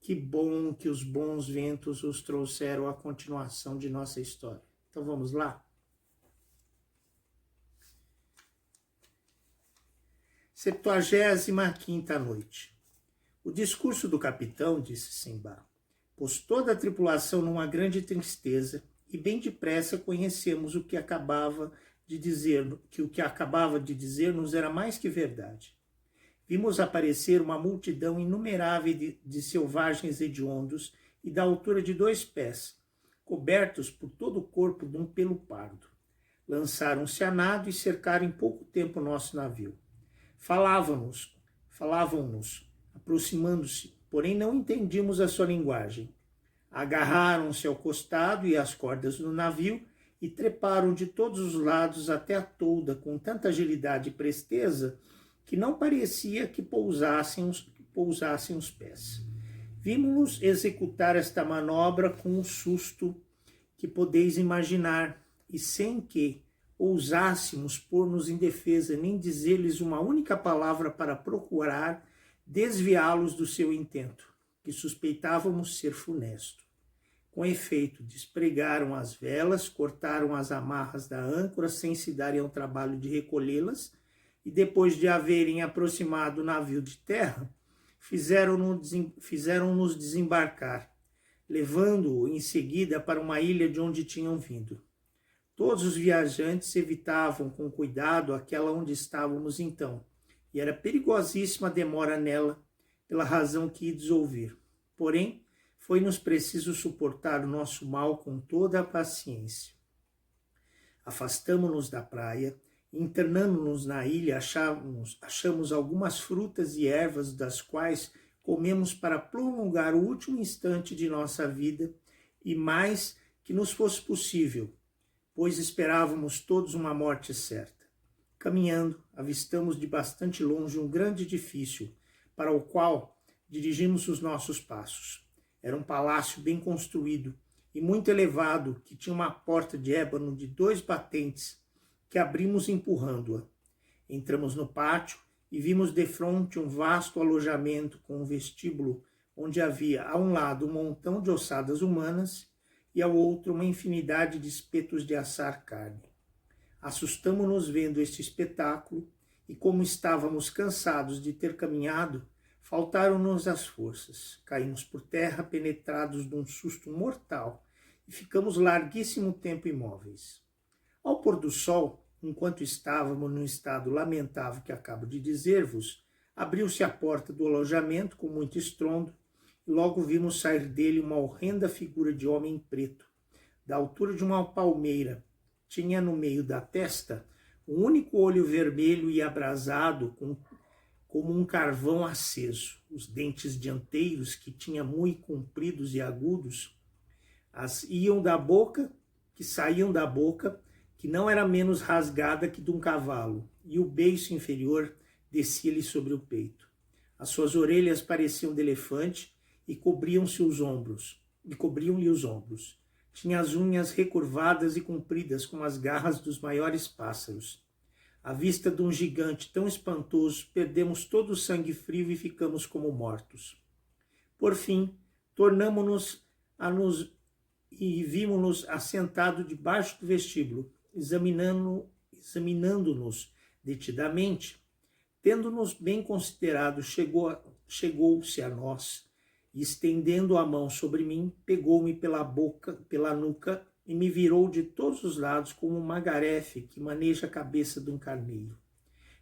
Que bom que os bons ventos os trouxeram à continuação de nossa história. Então vamos lá? 75ª noite. O discurso do capitão, disse Simba, pôs toda a tripulação numa grande tristeza, e bem depressa conhecemos o que acabava de dizer, que o que acabava de dizer-nos era mais que verdade. Vimos aparecer uma multidão inumerável de selvagens hediondos e da altura de 2 pés, cobertos por todo o corpo de um pelo pardo. Lançaram-se a nado e cercaram em pouco tempo nosso navio. Falavam-nos, aproximando-se, porém não entendíamos a sua linguagem. Agarraram-se ao costado e às cordas do navio e treparam de todos os lados até a tolda com tanta agilidade e presteza que não parecia que pousassem os pés. Vimos-los executar esta manobra com o susto que podeis imaginar, e sem que ousássemos pôr-nos em defesa, nem dizer-lhes uma única palavra para procurar desviá-los do seu intento, que suspeitávamos ser funesto. Com efeito, despregaram as velas, cortaram as amarras da âncora sem se darem ao trabalho de recolhê-las, e depois de haverem aproximado o navio de terra, fizeram-nos desembarcar, levando-o em seguida para uma ilha de onde tinham vindo. Todos os viajantes evitavam com cuidado aquela onde estávamos então, e era perigosíssima a demora nela, pela razão que ides ouvir. Porém, foi-nos preciso suportar o nosso mal com toda a paciência. Afastamo-nos da praia, internando-nos na ilha, achamos algumas frutas e ervas das quais comemos para prolongar o último instante de nossa vida e mais que nos fosse possível, pois esperávamos todos uma morte certa. Caminhando, avistamos de bastante longe um grande edifício, para o qual dirigimos os nossos passos. Era um palácio bem construído e muito elevado, que tinha uma porta de ébano de 2 batentes, que abrimos empurrando-a. Entramos no pátio e vimos defronte um vasto alojamento com um vestíbulo onde havia a um lado um montão de ossadas humanas e ao outro uma infinidade de espetos de assar carne. Assustamo-nos vendo este espetáculo e, como estávamos cansados de ter caminhado, faltaram-nos as forças. Caímos por terra penetrados de um susto mortal e ficamos larguíssimo tempo imóveis. Ao pôr do sol, enquanto estávamos no estado lamentável que acabo de dizer-vos, abriu-se a porta do alojamento com muito estrondo e logo vimos sair dele uma horrenda figura de homem preto, da altura de uma palmeira. Tinha no meio da testa um único olho vermelho e abrasado como um carvão aceso. Os dentes dianteiros, que tinha muito compridos e agudos, saíam da boca, que não era menos rasgada que de um cavalo, e o beiço inferior descia-lhe sobre o peito. As suas orelhas pareciam de elefante e cobriam-lhe os ombros. Tinha as unhas recurvadas e compridas como as garras dos maiores pássaros. À vista de um gigante tão espantoso, perdemos todo o sangue frio e ficamos como mortos. Por fim, tornamo-nos e vimos-nos assentados debaixo do vestíbulo, examinando-nos detidamente. Tendo-nos bem considerado, chegou-se a nós e, estendendo a mão sobre mim, pegou-me pela nuca e me virou de todos os lados como uma garefe que maneja a cabeça de um carneiro.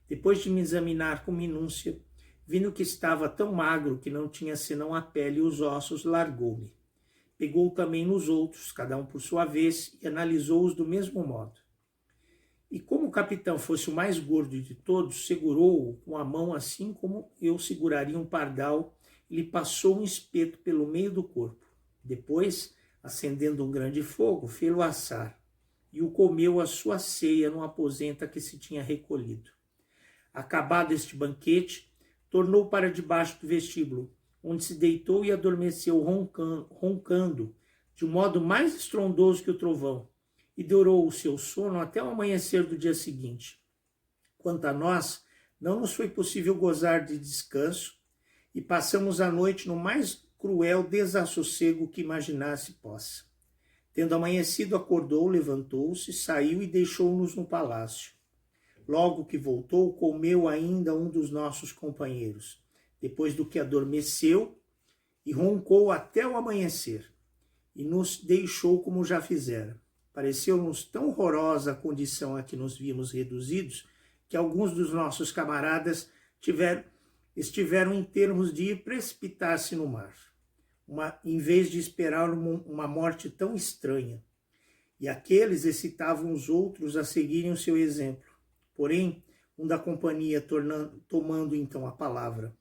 Depois de me examinar com minúcia, vendo que estava tão magro que não tinha senão a pele e os ossos, largou-me. Pegou também nos outros, cada um por sua vez, e analisou-os do mesmo modo. E como o capitão fosse o mais gordo de todos, segurou-o com a mão assim como eu seguraria um pardal, e lhe passou um espeto pelo meio do corpo. Depois, acendendo um grande fogo, fê-lo assar, e o comeu a sua ceia no aposento a que se tinha recolhido. Acabado este banquete, tornou para debaixo do vestíbulo, onde se deitou e adormeceu roncando, de um modo mais estrondoso que o trovão, e durou o seu sono até o amanhecer do dia seguinte. Quanto a nós, não nos foi possível gozar de descanso, e passamos a noite no mais cruel desassossego que imaginasse possa. Tendo amanhecido, acordou, levantou-se, saiu e deixou-nos no palácio. Logo que voltou, comeu ainda um dos nossos companheiros, depois do que adormeceu e roncou até o amanhecer, e nos deixou como já fizera. Pareceu-nos tão horrorosa a condição a que nos vimos reduzidos, que alguns dos nossos camaradas estiveram em termos de ir precipitar-se no mar, em vez de esperar uma morte tão estranha. E aqueles excitavam os outros a seguirem o seu exemplo. Porém, um da companhia, tomando então a palavra: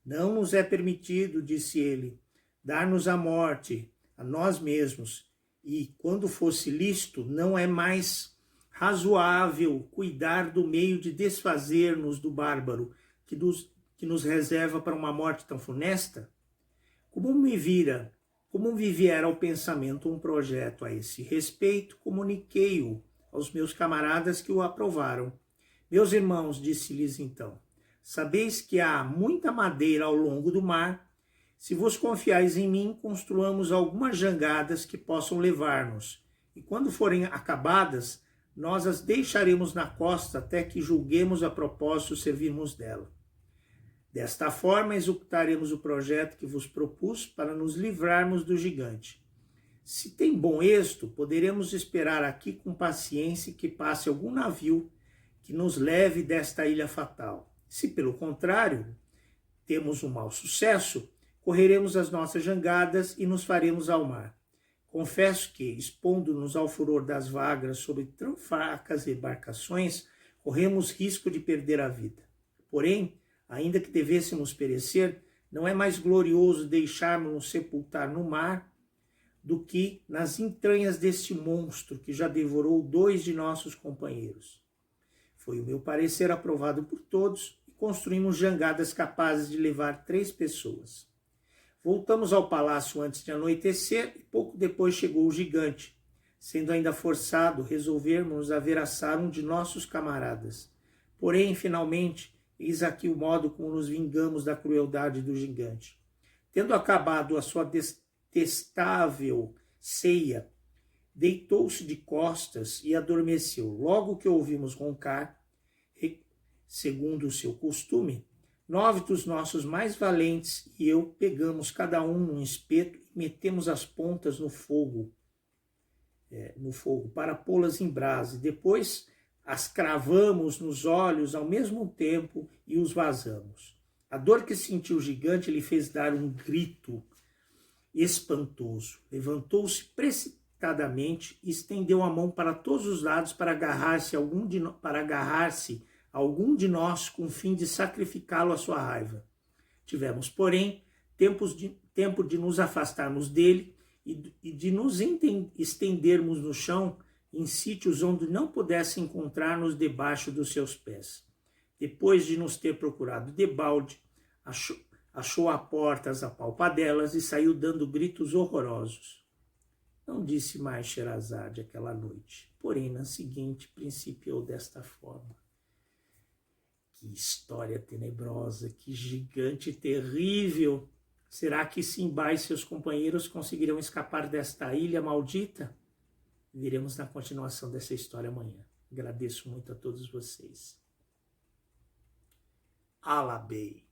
não nos é permitido, disse ele, dar-nos a morte a nós mesmos, e, quando fosse lícito, não é mais razoável cuidar do meio de desfazer-nos do bárbaro que nos reserva para uma morte tão funesta? Como me viera ao pensamento um projeto a esse respeito, comuniquei-o aos meus camaradas, que o aprovaram. Meus irmãos, disse-lhes então, sabeis que há muita madeira ao longo do mar. Se vos confiais em mim, construamos algumas jangadas que possam levar-nos, e quando forem acabadas, nós as deixaremos na costa até que julguemos a propósito servirmos dela. Desta forma, executaremos o projeto que vos propus para nos livrarmos do gigante. Se tem bom êxito, poderemos esperar aqui com paciência que passe algum navio que nos leve desta ilha fatal. Se, pelo contrário, temos um mau sucesso, correremos as nossas jangadas e nos faremos ao mar. Confesso que, expondo-nos ao furor das vagas sobre tão fracas embarcações, corremos risco de perder a vida. Porém, ainda que devêssemos perecer, não é mais glorioso deixarmos-nos sepultar no mar do que nas entranhas deste monstro que já devorou 2 de nossos companheiros. Foi o meu parecer aprovado por todos e construímos jangadas capazes de levar 3 pessoas. Voltamos ao palácio antes de anoitecer e pouco depois chegou o gigante. Sendo ainda forçado, resolvermos averraçar um de nossos camaradas. Porém, finalmente, eis aqui o modo como nos vingamos da crueldade do gigante. Tendo acabado a sua detestável ceia, deitou-se de costas e adormeceu. Logo que ouvimos roncar, segundo o seu costume, 9 dos nossos mais valentes e eu pegamos cada um um espeto e metemos as pontas no fogo para pô-las em brasa. E depois as cravamos nos olhos ao mesmo tempo e os vazamos. A dor que sentiu o gigante lhe fez dar um grito espantoso. Levantou-se precipitadamente e estendeu a mão para todos os lados para agarrar-se a algum de nós com o fim de sacrificá-lo à sua raiva. Tivemos, porém, tempo de nos afastarmos dele e de nos estendermos no chão em sítios onde não pudesse encontrar-nos debaixo dos seus pés. Depois de nos ter procurado debalde, achou a porta as apalpadelas e saiu dando gritos horrorosos. Não disse mais Sherazade aquela noite, porém na seguinte principiou desta forma. Que história tenebrosa, que gigante terrível! Será que Simba e seus companheiros conseguirão escapar desta ilha maldita? Veremos na continuação dessa história amanhã. Agradeço muito a todos vocês. Alabei.